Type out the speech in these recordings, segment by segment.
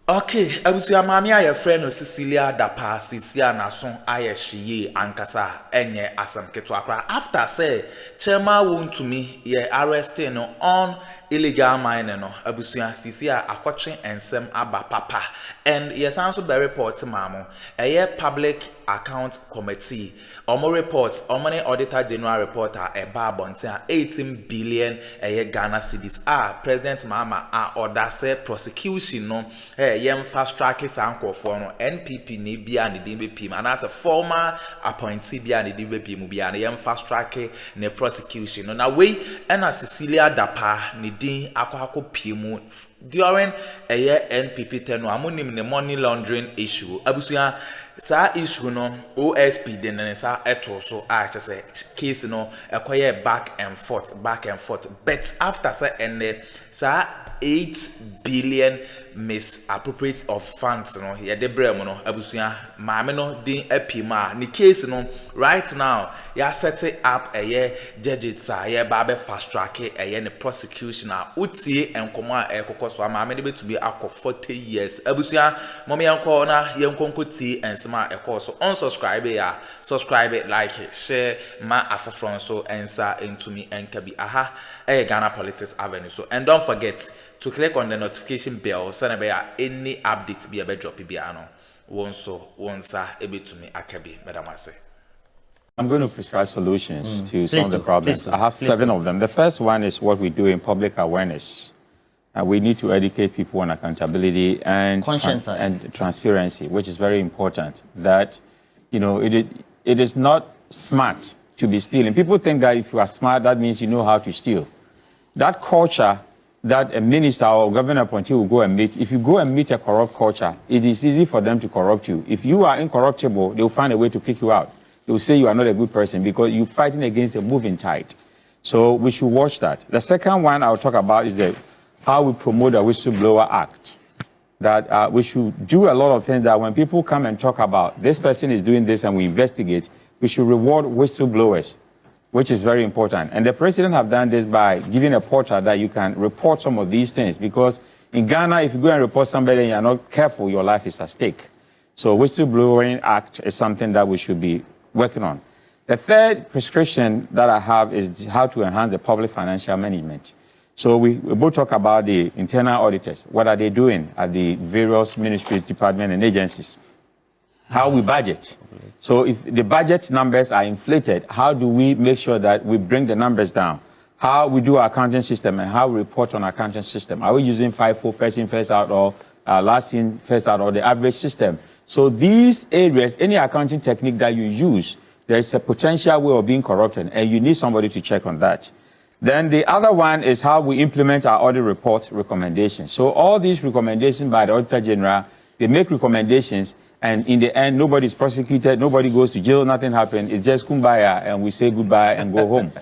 Okay, abusia mami aye friend no Cecilia Dapaa Cecilia na so aye hye ankasa enye asam keto akra after say chairman won to me ye arresting no on illegal mining no abusia Cecilia akotwe ensem aba papa and yes also be report mamo eye public account committee omo reports omone auditor general reporter eba bonten 18 billion Ghana cedis president Mahama order say prosecution no yem fast track sankofo no NPP ni bia ne din bepim and as a former appointee bia ne din bepim bia ne yem fast track ne prosecution no na we na Cecilia Dapaa ne din akọ pimu during NPP tenure amonim ne money laundering issue abusuya sa issue no OSP den ne sa eto so say case no ekoye back and forth but after say and sa 8 billion misappropriate of funds no ye de brem no abusuya maame no din epima ni case no right now ya set it up judge sa ye ba be fast track ne prosecution utie enkomo ekokọ so maame ne betumi akọ 40 years abusuya mom yanko na yankonko ti ensema ekọ so unsubscribe ya subscribe it, like it, share ma afofron so ensa entumi enkabi Ghana Politics Avenue. So and don't forget to click on the notification bell so that any update be a drop biano. Once able to me akabi, Madam Ase. I'm going to prescribe solutions to some of the problems. I have 7 of them. The first one is what we do in public awareness. We need to educate people on accountability and transparency, which is very important. That, you know, it is not smart to be stealing. People think that if you are smart, that means you know how to steal. That culture that a minister or governor appointee will go and meet, if you go and meet a corrupt culture, it is easy for them to corrupt you. If you are incorruptible, they will find a way to kick you out. They will say you are not a good person because you're fighting against a moving tide. So we should watch that. The second one I'll talk about is how we promote a whistleblower act. That we should do a lot of things that when people come and talk about this person is doing this and we investigate, we should reward whistleblowers, which is very important. And the president have done this by giving a portal that you can report some of these things. Because in Ghana, if you go and report somebody and you're not careful, your life is at stake. So whistleblowing act is something that we should be working on. The third prescription that I have is how to enhance the public financial management. So we both talk about the internal auditors. What are they doing at the various ministries, departments, and agencies? How we budget. So if the budget numbers are inflated, how do we make sure that we bring the numbers down? How we do our accounting system and how we report on our accounting system. Are we using FIFO, first in, first out, or last in, first out, or the average system? So these areas, any accounting technique that you use, there's a potential way of being corrupted, and you need somebody to check on that. Then the other one is how we implement our audit report recommendations. So all these recommendations by the Auditor General, they make recommendations, and in the end, nobody is prosecuted, nobody goes to jail, nothing happened. It's just kumbaya, and we say goodbye and go home.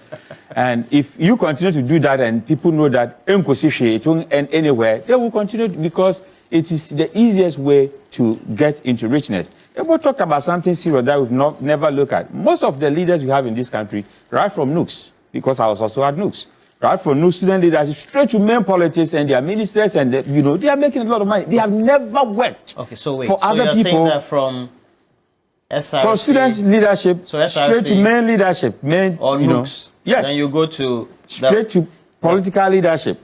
And if you continue to do that, and people know that it won't end anywhere, they will continue because it is the easiest way to get into richness. And we'll talk about something serious that we've never looked at. Most of the leaders we have in this country, right from NUCs, because I was also at NUCs, right from NUCs, student leaders, straight to main politics and their ministers, and you know, they are making a lot of money. They have never worked for other people. Saying that from SRC, from student leadership, so straight to main leadership, main, or you NUCs, know, yes, then you go to straight to political leadership.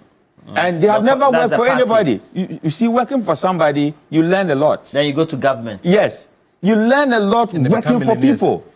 And they have never worked for anybody. You see, working for somebody, you learn a lot. Then you go to government. Yes. You learn a lot working for people.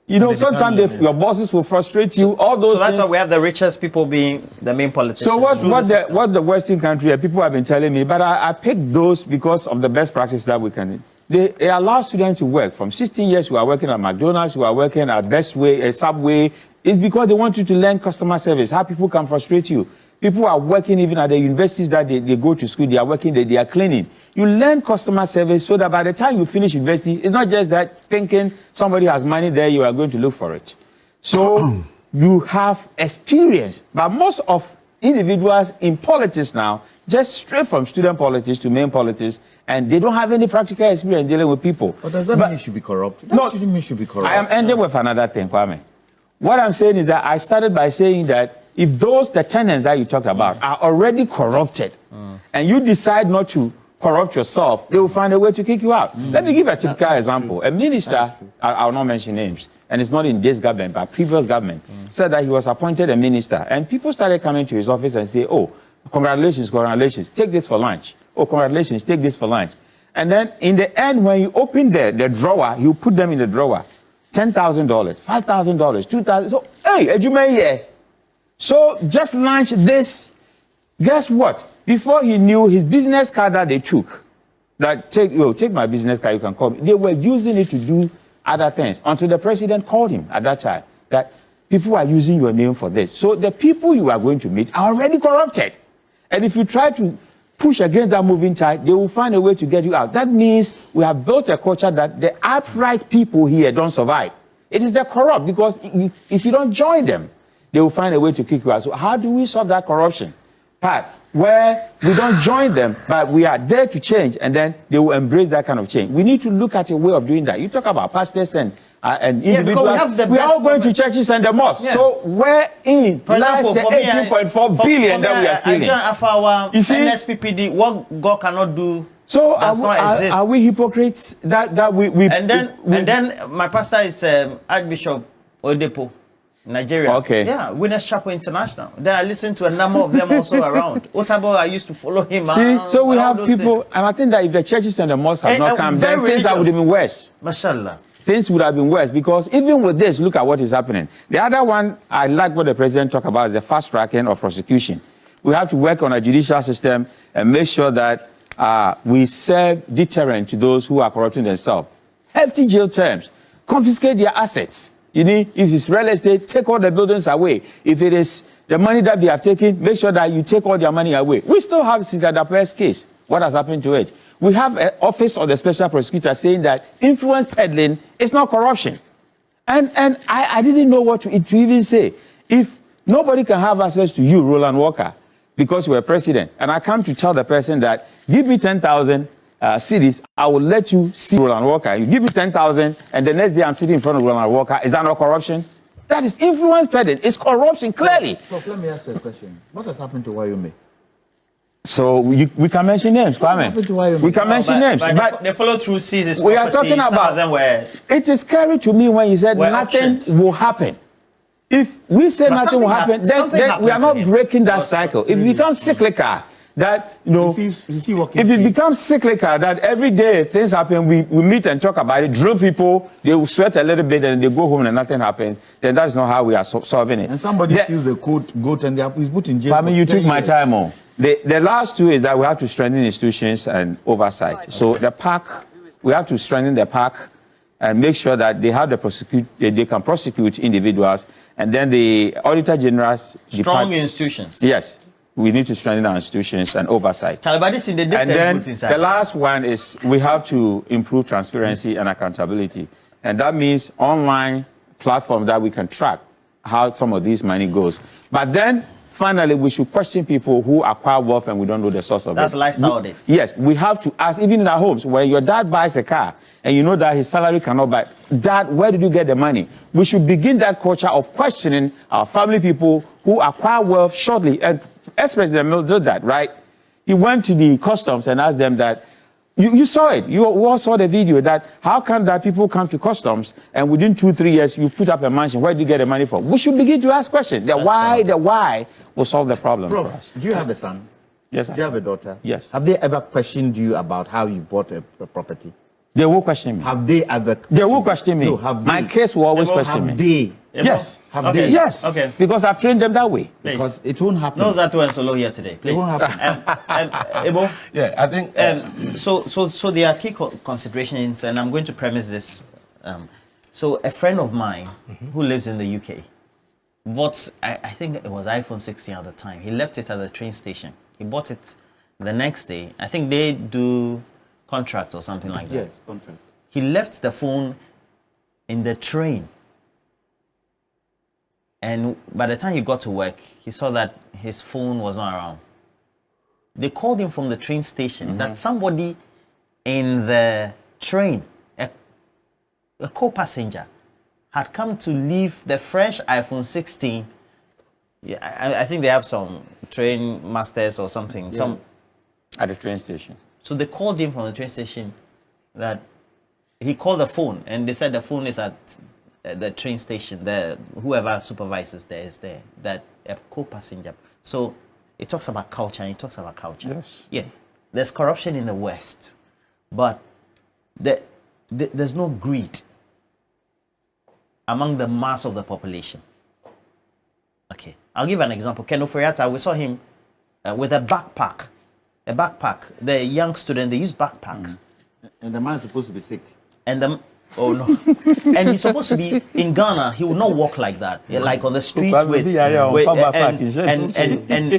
You know, sometimes your bosses will frustrate you, all those So that's things. why we have the richest people being the main politicians. So what the Western country, people have been telling me, but I picked those because of the best practice that we can. They allow students to work. From 16 years, we are working at McDonald's, we are working at Best Way, Subway. It's because they want you to learn customer service, how people can frustrate you. People are working even at the universities that they go to school, they are working, they are cleaning. You learn customer service so that by the time you finish university, it's not just that thinking somebody has money there, you are going to look for it. So you have experience. But most of individuals in politics now, just straight from student politics to main politics, and they don't have any practical experience dealing with people. But does that mean you should be corrupt? That shouldn't mean you should be corrupt. I am ending with another thing, Kwame. What I'm saying is that I started by saying that if the tenants that you talked about are already corrupted, and you decide not to corrupt yourself, they will find a way to kick you out. Let me give a typical example. A minister, I'll not mention names, and it's not in this government, but previous government, said that he was appointed a minister, and people started coming to his office and say, oh, congratulations, congratulations, take this for lunch. Oh, congratulations, take this for lunch. And then in the end, when you open the drawer, you put them in the drawer. $10,000, $5,000, $2,000. So, hey, Ejume, so just launch this. Guess what? Before he knew, his business card that they took, that take my business card, you can call me. They were using it to do other things until the president called him at that time that people are using your name for this. So the people you are going to meet are already corrupted. And if you try to push against that moving tide, they will find a way to get you out. That means we have built a culture that the upright people here don't survive. It is the corrupt, because if you don't join them, they will find a way to kick you out. So how do we solve that corruption part where we don't join them, but we are there to change, and then they will embrace that kind of change? We need to look at a way of doing that. You talk about pastors and individuals. We are all going to churches and the mosques. Yeah. So where in lies the 18.4 billion that we are stealing? You see, NSPPD, what God cannot do. So are we hypocrites that we and then my pastor is Archbishop Oyedepo, Nigeria. Okay. Yeah, Winners Chapel International. Then I listen to a number of them also around. Otabo, I used to follow him. See, so we have people, and I think that if the churches and the mosques have not come, then things would have been worse. Mashallah. Things would have been worse, because even with this, look at what is happening. The other one, I like what the president talked about, is the fast tracking of prosecution. We have to work on a judicial system and make sure that we serve deterrent to those who are corrupting themselves. Hefty jail terms, confiscate their assets. You need, if it's real estate, take all the buildings away. If it is the money that they have taken, make sure that you take all their money away. We still have Cecilia Dapa's case. What has happened to it? We have an office of the special prosecutor saying that influence peddling is not corruption. And I didn't know what to even say. If nobody can have access to you, Roland Walker, because you were president, and I come to tell the person that, give me 10,000 cities, I will let you see Roland Walker. You give me 10,000, and the next day I'm sitting in front of Roland Walker. Is that not corruption? That is influence peddling. It's corruption, clearly. Prof, let me ask you a question. What has happened to Bawumia? So we can mention names, Kwame. We can mention names. But the follow-through seizes. We are talking about them where it is scary to me when you said nothing will happen. If we say nothing will happen, then we are not breaking that cycle. If it becomes cyclical, that if it becomes cyclical, that every day things happen, we meet and talk about it, drill people, they will sweat a little bit and they go home and nothing happens, then that's not how we are solving it. And somebody steals a goat and he's put in jail. I mean, you took my time on. The last two is that we have to strengthen institutions and oversight. So the park, we have to strengthen the park and make sure that they have they can prosecute individuals, and then the Auditor General's strong institutions. Yes, we need to strengthen our institutions and oversight. And then the last one is we have to improve transparency and accountability, and that means online platform that we can track how some of this money goes. But then finally, we should question people who acquire wealth and we don't know the source of it. That's lifestyle audit. Yes, we have to ask, even in our homes, when your dad buys a car and you know that his salary cannot buy, Dad, where did you get the money? We should begin that culture of questioning our family people who acquire wealth shortly. And ex-President Mills did that, right? He went to the customs and asked them that, you saw it, we all saw the video, that how come that people come to customs and within 2-3 years you put up a mansion, where do you get the money from? We should begin to ask questions. The why will solve the problem for us. Do you have a son? Yes, sir. Do you have a daughter? Yes. Have they ever questioned you about how you bought a property? They will question me. Have they ever? They will question me. No, have they? My case will always question me. Have they? Yes. Have they? Yes. Okay. Because I've trained them that way. Please. Because it won't happen. No, that and Solo here today. Please. It won't happen. Ebo? Yeah, I think. So there are key considerations, and I'm going to premise this. So a friend of mine who lives in the UK bought, I think it was iPhone 16 at the time. He left it at the train station. He bought it the next day. I think they do contract or something like that. Yes, contract. He left the phone in the train. And by the time he got to work, he saw that his phone was not around. They called him from the train station that somebody in the train, a co-passenger, had come to leave the fresh iPhone 16. Yeah, I think they have some train masters or something. At the train station. So they called him from the train station that he called the phone, and they said the phone is at the train station. Whoever supervises there is there, that a co-passenger. So it talks about culture, and it talks about culture. Yes. Yeah. There's corruption in the West, but there's no greed among the mass of the population. Okay. I'll give an example. Ken Oforiatta, we saw him with a backpack. The young student, they use backpacks. And the man is supposed to be sick. And oh no. And he's supposed to be in Ghana. He will not walk like that. Like on the street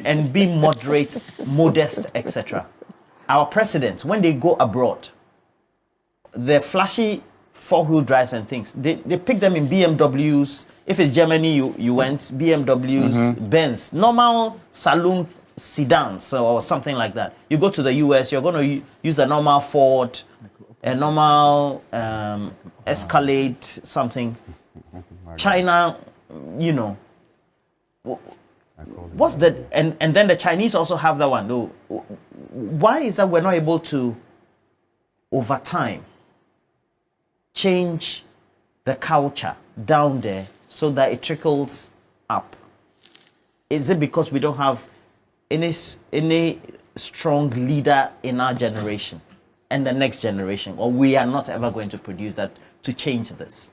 and be moderate, modest, etc. Our presidents, when they go abroad, the flashy four-wheel drives and things, they pick them in BMWs. If it's Germany, you went BMWs, Benz, normal saloon sedans or something like that. You go to the US, you're going to use a normal Ford, a normal Escalade, something. China, you know. What's the and then the Chinese also have that one. Though. Why is that we're not able to, over time, change the culture down there so that it trickles up? Is it because we don't have any strong leader in our generation and the next generation, or we are not ever going to produce that to change this?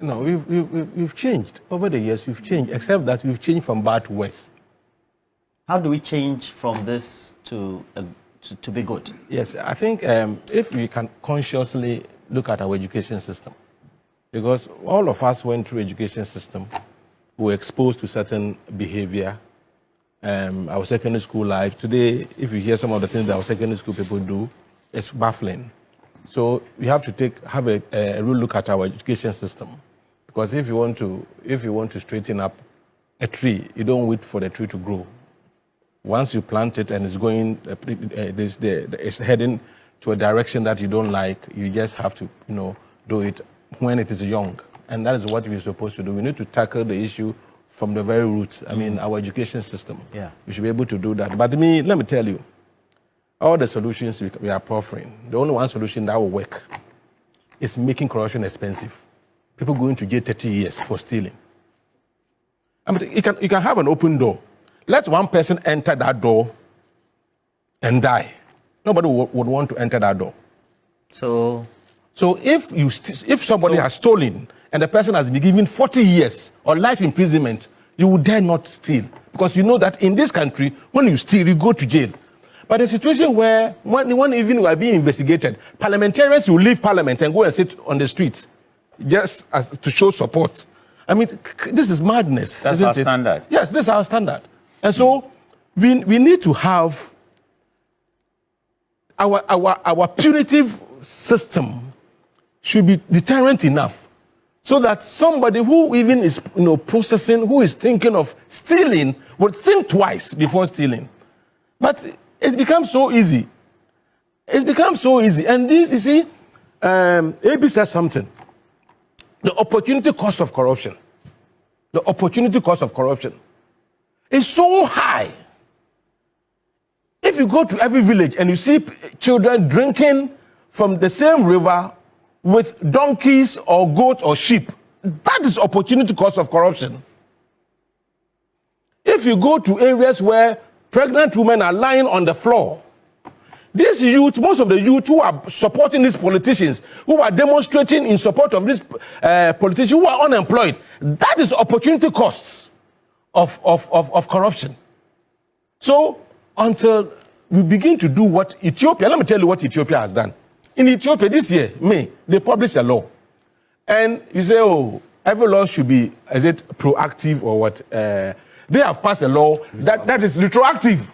No, we've changed. Over the years, we've changed, except that we've changed from bad to worse. How do we change from this to be good? Yes, I think if we can consciously look at our education system, because all of us went through education system, we were exposed to certain behavior, our secondary school life. Today, if you hear some of the things that our secondary school people do, it's baffling. So we have to have a real look at our education system, because if you want to straighten up a tree, you don't wait for the tree to grow. Once you plant it and it's going, it's heading to a direction that you don't like, you just have to, do it when it is young. And that is what we're supposed to do. We need to tackle the issue from the very roots. I mean, our education system. Yeah. We should be able to do that. But let me tell you, all the solutions we are proffering, the only one solution that will work is making corruption expensive. People going to jail 30 years for stealing. I mean, you can have an open door. Let one person enter that door and die. Nobody would want to enter that door. So if somebody has stolen and the person has been given 40 years or life imprisonment, you would dare not steal, because you know that in this country, when you steal, you go to jail. But a situation where when even you are being investigated, parliamentarians will leave parliament and go and sit on the streets just to show support. I mean, this is madness. That's our standard. Yes, this is our standard. And so we need to have our punitive system should be deterrent enough so that somebody who even is processing, who is thinking of stealing, would think twice before stealing. But it becomes so easy. It becomes so easy. And this, you see, AB said something. The opportunity cost of corruption. The opportunity cost of corruption is so high. If you go to every village and you see children drinking from the same river with donkeys or goats or sheep, that is opportunity cost of corruption. If you go to areas where pregnant women are lying on the floor, this youth, most of the youth who are supporting these politicians, who are demonstrating in support of these politicians who are unemployed, that is opportunity costs of corruption. So until we begin to do what Ethiopia, let me tell you what Ethiopia has done. In Ethiopia this year, May, they published a law. And you say, oh, every law should be, is it proactive or what? They have passed a law that is retroactive.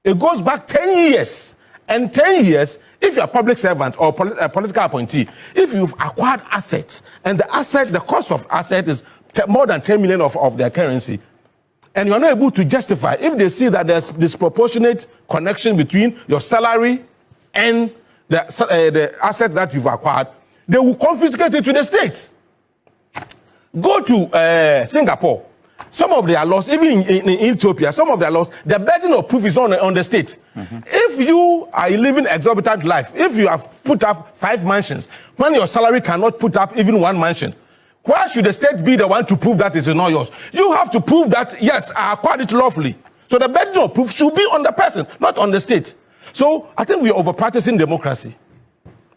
It goes back 10 years. And 10 years, if you're a public servant or a political appointee, if you've acquired assets, and the cost of asset is more than 10 million of their currency, and you're not able to justify, if they see that there's disproportionate connection between your salary and the assets that you've acquired, they will confiscate it to the state. Go to Singapore. some of their laws, even in Ethiopia, some of their laws, the burden of proof is on the state. If you are living exorbitant life, if you have put up 5 mansions, when your salary cannot put up even 1 mansion, why should the state be the one to prove that it is not yours? You have to prove that, yes, I acquired it lawfully. So the burden of proof should be on the person, not on the state. So I think we are over-practicing democracy.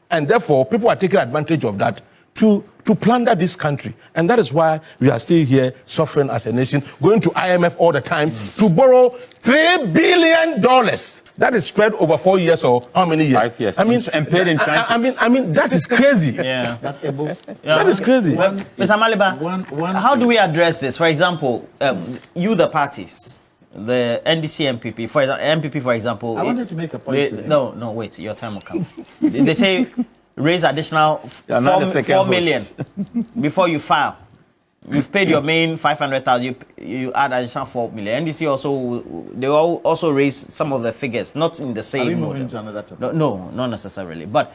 And therefore, people are taking advantage of that to plunder this country. And that is why we are still here suffering as a nation, going to IMF all the time to borrow $3 billion. That is spread over 4 years or how many years? 5 years. I mean, and paid in tranches. I mean, that is crazy. Yeah. That is crazy. Mr. Maliba, how do we address this? For example, you, the parties, the NDC MPP, for example. I wanted to make a point. No, wait, your time will come. They say raise additional 4 million before you file. You've paid your main 500,000. You add additional 4 million. NDC also raise some of the figures, not in the same. Are we moving to another topic? No, not necessarily. But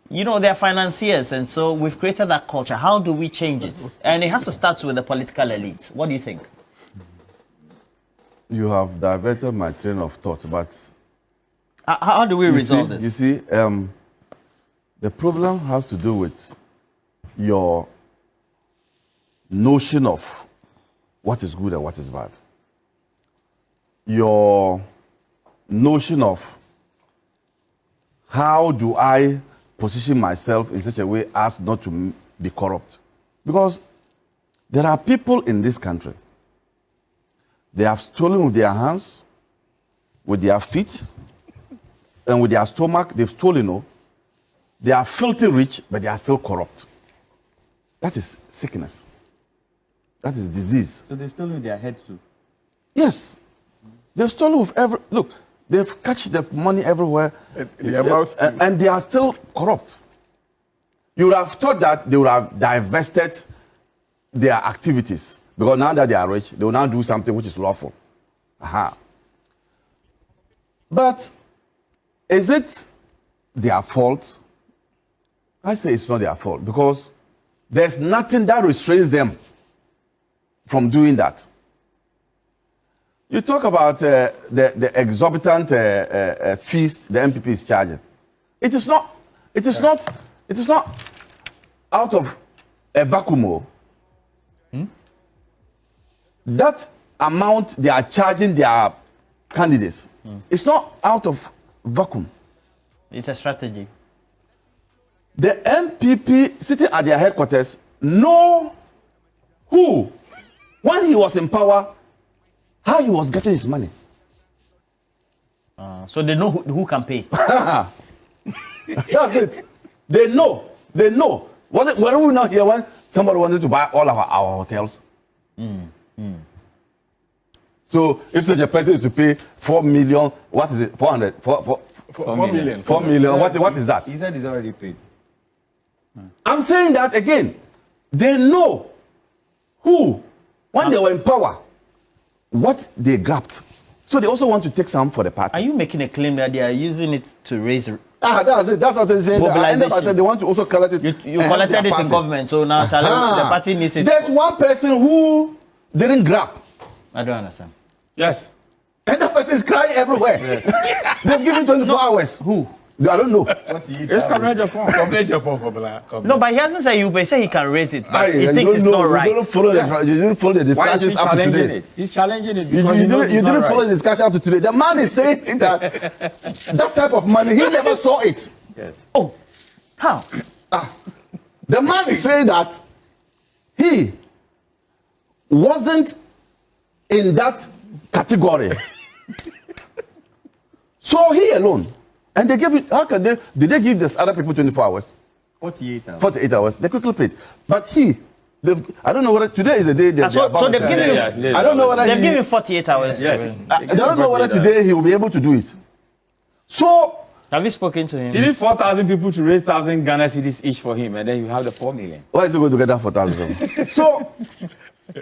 they're financiers, and so we've created that culture. How do we change it? And it has to start with the political elites. What do you think? You have diverted my train of thought, but how do we resolve this? You see, the problem has to do with your notion of what is good and what is bad. Your notion of how do I position myself in such a way as not to be corrupt. Because there are people in this country, they have stolen with their hands, with their feet, and with their stomach, they've stolen. They are filthy rich, but they are still corrupt. That is sickness. That is disease. So they've stolen with their head too? Yes. They've stolen with look, they've catched the money everywhere, and they are still corrupt. You would have thought that they would have divested their activities, because now that they are rich, they will now do something which is lawful. Aha. But is it their fault? I say it's not their fault, because there's nothing that restrains them from doing that. You talk about the exorbitant fees the MPP is charging. It is not out of a vacuum. That amount they are charging their candidates, it's not out of vacuum. It's a strategy. The MPP sitting at their headquarters know who, when he was in power, how he was getting his money. So they know who can pay. That's it. They know. Were we not here when somebody wanted to buy all of our hotels? So if such a person is to pay 4 million, what is it? 4 million. 4 million. What is that? He said he's already paid. I'm saying that again. They know who, when they were in power, what they grabbed. So they also want to take some for the party. Are you making a claim that they are using it to raise that's it. That's what they're saying. I said they want to also collect it. You collected it in government, so now the party needs it. There's one person who didn't grab. I don't understand. Yes. And that person is crying everywhere. Yes. They've given 24 hours. Who? I don't know. It's No, but he hasn't said he said he can raise it, but he thinks it's not right. You didn't follow the discussions up to today. He's challenging it. You didn't follow the discussion up to today. The man is saying that type of money, he never saw it. Yes. Oh, How? The man is saying that he wasn't in that category. So he alone. And they gave it, did they give this other people 24 hours? 48 hours. 48 hours. They quickly paid. But I don't know whether today is the day So they've given you, I don't know whether they've given 48 hours. Yes. I don't know whether today he will be able to do it. So, Have you spoken to him? He need 4,000 people to raise 1,000 Ghana cedis each for him, and then you have the 4 million. why is he going to get that 4,000? So,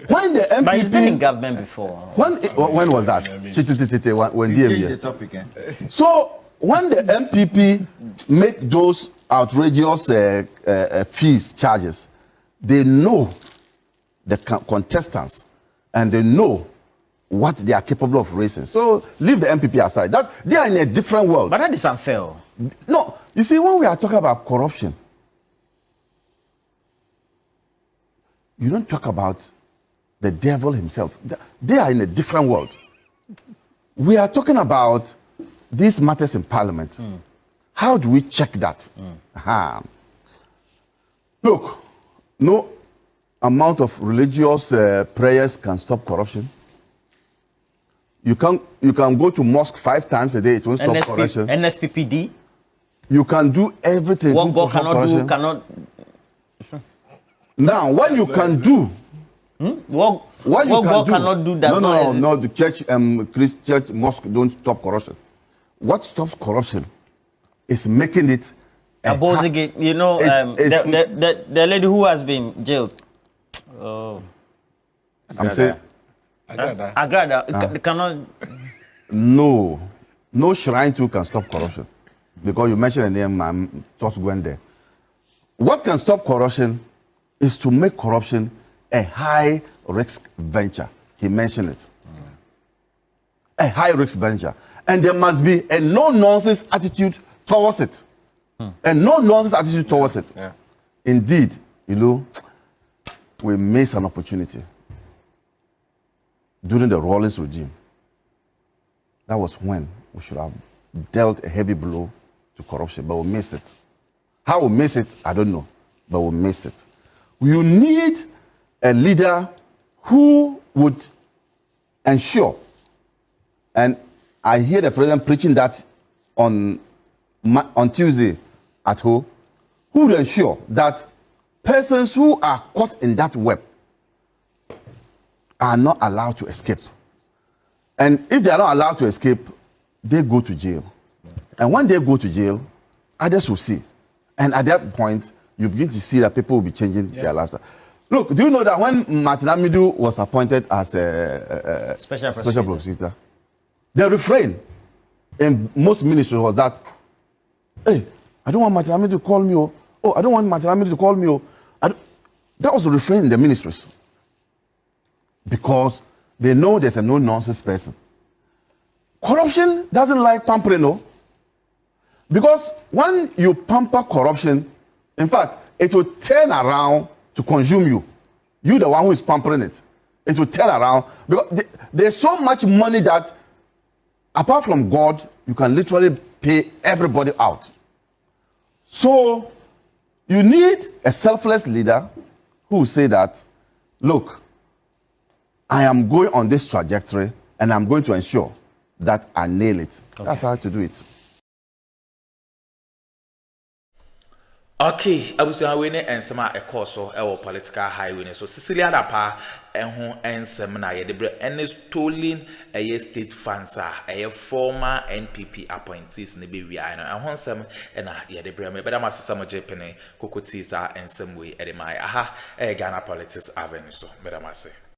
when the MPP... But he's been in government before. When was that? When Change DMV. the topic, eh? So, when the MPP make those outrageous fees, charges, they know the contestants and they know what they are capable of raising. So leave the MPP aside. That they are in a different world. But that is unfair. No, you see, when we are talking about corruption, you don't talk about the devil himself. They are in a different world. We are talking about these matters in Parliament. How do we check that? Look, no amount of religious prayers can stop corruption. You can go to mosque 5 times a day, it won't stop corruption. NSPPD? You can do everything. What God cannot do, cannot... Now, what you can do... What God cannot do does not exist. No, the church, church, mosque don't stop corruption. What stops corruption is making it... You know, the lady who has been jailed. Oh. I'm saying... Agrada cannot... No shrine too can stop corruption. Because you mentioned the name, I'm just going there. What can stop corruption is to make corruption a high-risk venture. He mentioned it. A high-risk venture. And there must be a no-nonsense attitude towards it. A no-nonsense attitude towards it. Yeah. Indeed, you know, we missed an opportunity during the Rawlings regime. That was when we should have dealt a heavy blow to corruption, but we missed it. How we missed it, I don't know, but we missed it. You need a leader who would ensure, and I hear the president preaching that on Tuesday at home, who would ensure that persons who are caught in that web are not allowed to escape. And if they are not allowed to escape, they go to jail. And when they go to jail, others will see. And at that point, you begin to see that people will be changing their lifestyle. Look, do you know that when Martin Amidu was appointed as a special prosecutor, the refrain in most ministries was that, hey, I don't want Martin Amidu to call me. Oh, I don't want Martin Amidu to call me. That was the refrain in the ministries. Because they know there's a no-nonsense person. Corruption doesn't like pampering, no? Because when you pamper corruption, in fact, it will turn around to consume you. You, the one who is pampering it. It will turn around. Because there's so much money that, apart from God, you can literally pay everybody out. So, you need a selfless leader who will say that, look, I am going on this trajectory and I'm going to ensure that I nail it. Okay. That's how to do it. Okay, abusia we ne ensema ekoso ewo political highway so Cecilia Dapaa ehun ensem na ye debre ene stolen state funds former NPP appointees ne be wi no ehun ensem na ye debre me beda masesa mo jepene kokoti sa ensem we edemai aha Ghana Politics Avenue so beda masese